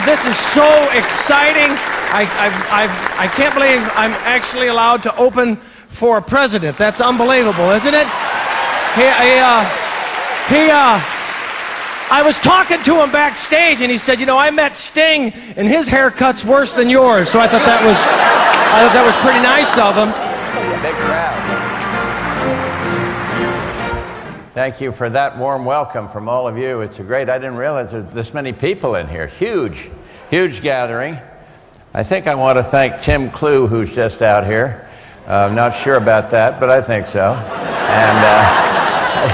This is so exciting. I can't believe I'm actually allowed to open for a president. That's unbelievable, isn't it? I was talking to him backstage, and he said, you know, I met Sting, and his haircut's worse than yours. So I thought that was pretty nice of him. Big crowd. Thank you for that warm welcome from all of you. It's great. I didn't realize there's this many people in here. Huge, huge gathering. I think I want to thank Tim Clue, who's just out here. I'm not sure about that, but I think so. And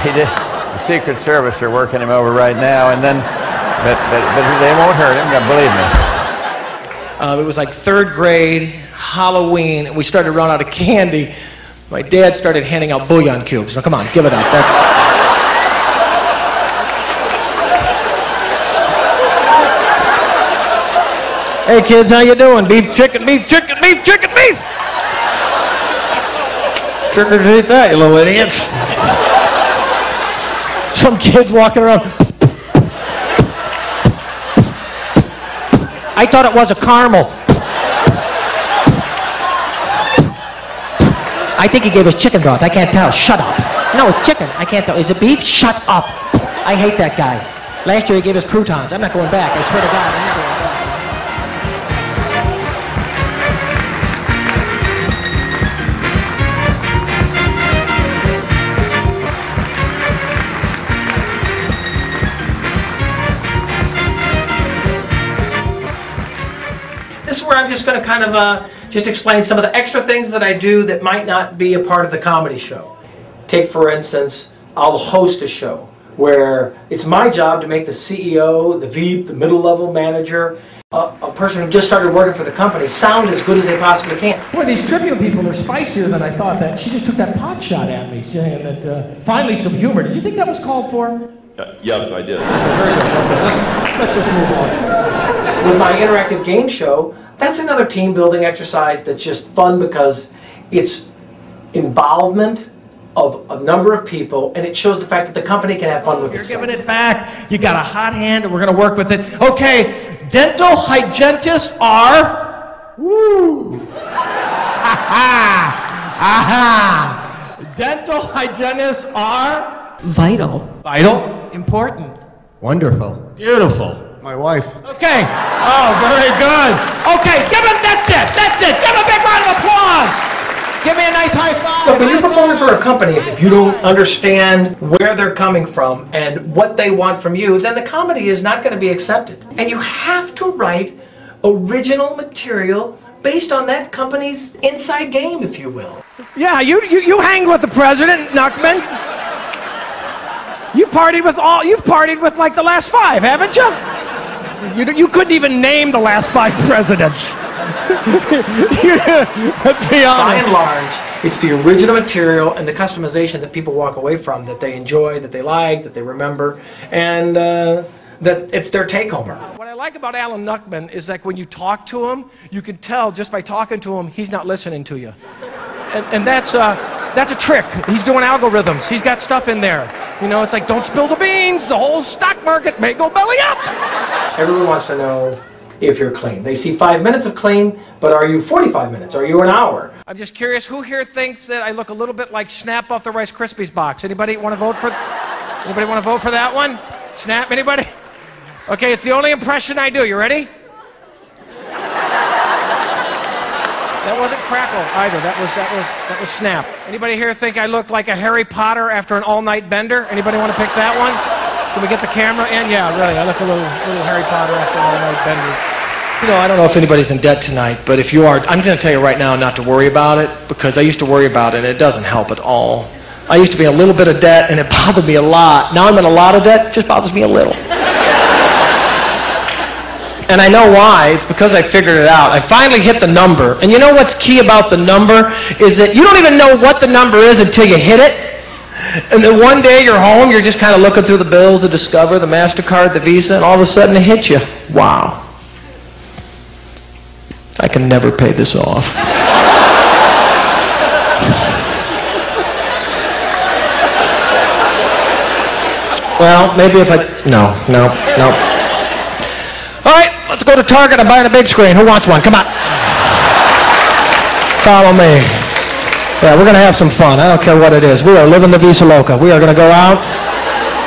he did. The Secret Service are working him over right now, and then, but they won't hurt him. Believe me. It was like 3rd grade, Halloween, and we started running out of candy. My dad started handing out bouillon cubes. Now, come on, give it up. Hey kids, how you doing? Beef, chicken, beef, chicken, beef, chicken, beef! Trick or treat that, you little idiots. Some kids walking around. I thought it was a caramel. I think he gave us chicken broth. I can't tell. Shut up. No, it's chicken. I can't tell. Is it beef? Shut up. I hate that guy. Last year he gave us croutons. I'm not going back. I swear to God, I'm not going back. This is where I'm just going to kind of just explain some of the extra things that I do that might not be a part of the comedy show. Take, for instance, I'll host a show where it's my job to make the CEO, the VP, the middle-level manager, a person who just started working for the company sound as good as they possibly can. Boy, these trivia people are spicier than I thought. That she just took that pot shot at me, saying that finally some humor. Did you think that was called for? Yes, I did. Okay, very good. Okay, let's just move on. With my interactive game show, that's another team building exercise that's just fun because it's involvement of a number of people, and it shows the fact that the company can have fun with it. You're giving it back. You got a hot hand, and we're going to work with it. Okay, dental hygienists are... Woo! Aha! Dental hygienists are... Vital. Vital. Important. Wonderful. Beautiful. My wife. Okay. Oh, very good. Okay, that's it. That's it. Give a big round of applause. Give me a nice high five. Look, when you're performing for a company, if you don't understand where they're coming from and what they want from you, then the comedy is not going to be accepted. And you have to write original material based on that company's inside game, if you will. Yeah, you hang with the president, Nuckman. You've partied with like the last 5, haven't you? You couldn't even name the last 5 presidents. Let's be honest. By and large, it's the original material and the customization that people walk away from, that they enjoy, that they like, that they remember, and that it's their take-homer. What I like about Alan Nuckman is like when you talk to him, you can tell just by talking to him, he's not listening to you. And that's a trick. He's doing algorithms. He's got stuff in there. You know, it's like, don't spill the beans. The whole stock market may go belly up. Everyone wants to know if you're clean. They see 5 minutes of clean, but are you 45 minutes? Are you an hour? I'm just curious, who here thinks that I look a little bit like Snap off the Rice Krispies box? Anybody want to vote for that one? Snap, anybody? Okay, it's the only impression I do. You ready? That wasn't Crackle either. That was Snap. Anybody here think I look like a Harry Potter after an all-night bender? Anybody want to pick that one? Can we get the camera in? Yeah, really. I look a little Harry Potter after an all-night bender. You know, I don't know if anybody's in debt tonight, but if you are, I'm going to tell you right now not to worry about it, because I used to worry about it, and it doesn't help at all. I used to be in a little bit of debt, and it bothered me a lot. Now I'm in a lot of debt, it just bothers me a little. And I know why. It's because I figured it out. I finally hit the number. And you know what's key about the number is that you don't even know what the number is until you hit it. And then one day you're home, you're just kind of looking through the bills, the Discover, the MasterCard, the Visa, and all of a sudden it hits you. Wow. I can never pay this off. Well, maybe if I... No. All right, let's go to Target and buy a big screen. Who wants one? Come on. Follow me. Yeah, we're going to have some fun. I don't care what it is. We are living the Visa Loca. We are going to go out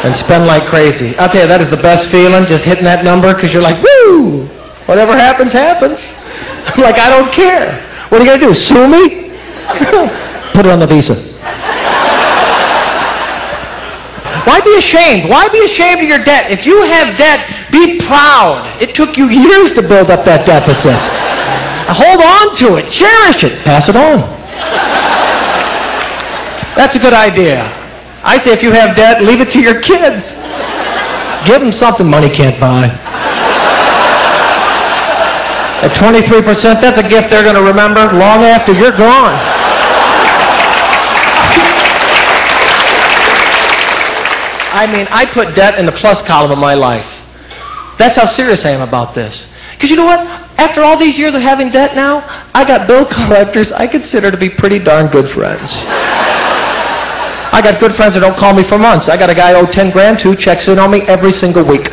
and spend like crazy. I'll tell you, that is the best feeling, just hitting that number, because you're like, woo! Whatever happens, happens. I'm like, I don't care. What are you going to do, sue me? Put it on the Visa. Why be ashamed? Why be ashamed of your debt? If you have debt, be proud. It took you years to build up that deficit. Hold on to it. Cherish it. Pass it on. That's a good idea. I say if you have debt, leave it to your kids. Give them something money can't buy. At 23%, that's a gift they're going to remember long after you're gone. I mean, I put debt in the plus column of my life. That's how serious I am about this. Because you know what? After all these years of having debt now, I got bill collectors I consider to be pretty darn good friends. I got good friends that don't call me for months. I got a guy I owe 10 grand to, checks in on me every single week.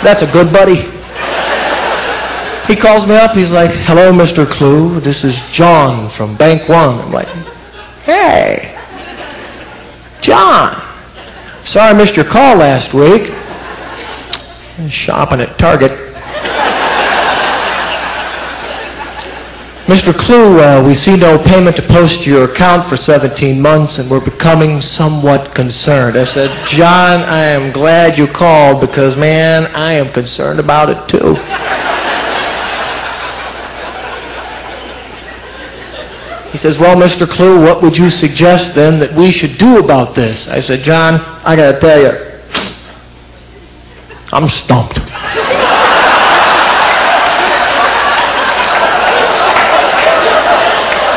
That's a good buddy. He calls me up, he's like, hello, Mr. Clue, this is John from Bank One. I'm like, hey. John, sorry I missed your call last week. Shopping at Target. Mr. Clue, we see no payment to post to your account for 17 months and we're becoming somewhat concerned. I said, John, I am glad you called because, man, I am concerned about it too. He says, well, Mr. Clue, what would you suggest then that we should do about this? I said, John, I got to tell you, I'm stumped.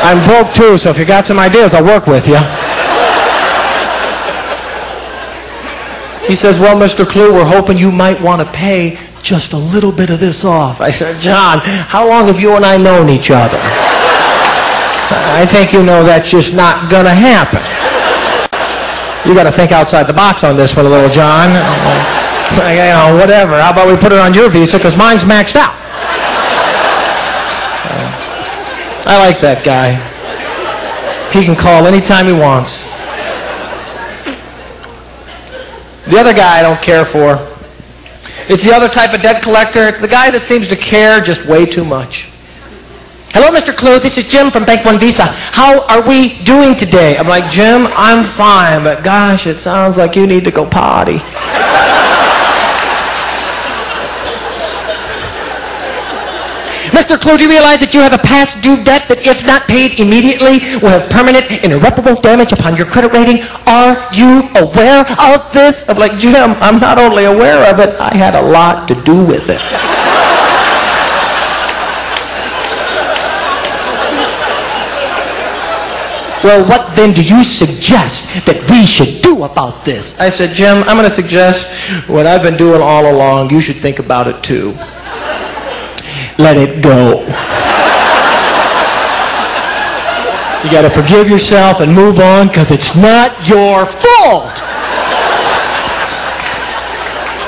I'm broke too, so if you got some ideas, I'll work with you. He says, well, Mr. Clue, we're hoping you might want to pay just a little bit of this off. I said, John, how long have you and I known each other? I think you know that's just not going to happen. You got to think outside the box on this one, little John. You know, whatever. How about we put it on your Visa because mine's maxed out. I like that guy. He can call anytime he wants. The other guy I don't care for. It's the other type of debt collector. It's the guy that seems to care just way too much. Hello, Mr. Clue. This is Jim from Bank One Visa. How are we doing today? I'm like, Jim, I'm fine, but gosh, it sounds like you need to go potty. Mr. Clue, do you realize that you have a past due debt that if not paid immediately will have permanent irreparable damage upon your credit rating? Are you aware of this? I'm like, Jim, I'm not only aware of it, I had a lot to do with it. Well, what then do you suggest that we should do about this? I said, Jim, I'm going to suggest what I've been doing all along. You should think about it too. Let it go. You got to forgive yourself and move on because it's not your fault.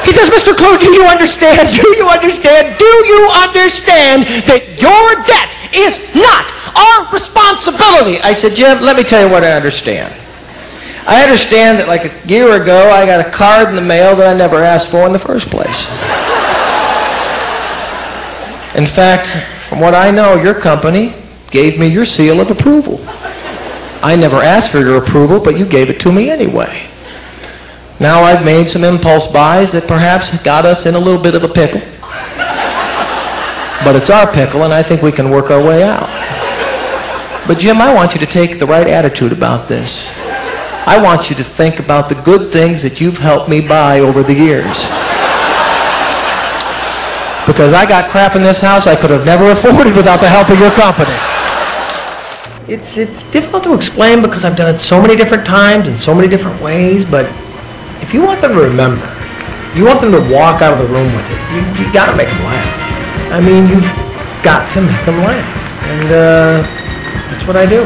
He says, Mr. Clue, do you understand? Do you understand? Do you understand that your debt is not our responsibility? I said, Jim, let me tell you what I understand. I understand that like a year ago, I got a card in the mail that I never asked for in the first place. In fact, from what I know, your company gave me your seal of approval. I never asked for your approval, but you gave it to me anyway. Now I've made some impulse buys that perhaps got us in a little bit of a pickle. But it's our pickle, and I think we can work our way out. But Jim, I want you to take the right attitude about this. I want you to think about the good things that you've helped me buy over the years. Because I got crap in this house I could have never afforded without the help of your company. It's difficult to explain because I've done it so many different times in so many different ways, but if you want them to remember, you want them to walk out of the room with it, you got to make them laugh. I mean, you've got to make them laugh. And that's what I do.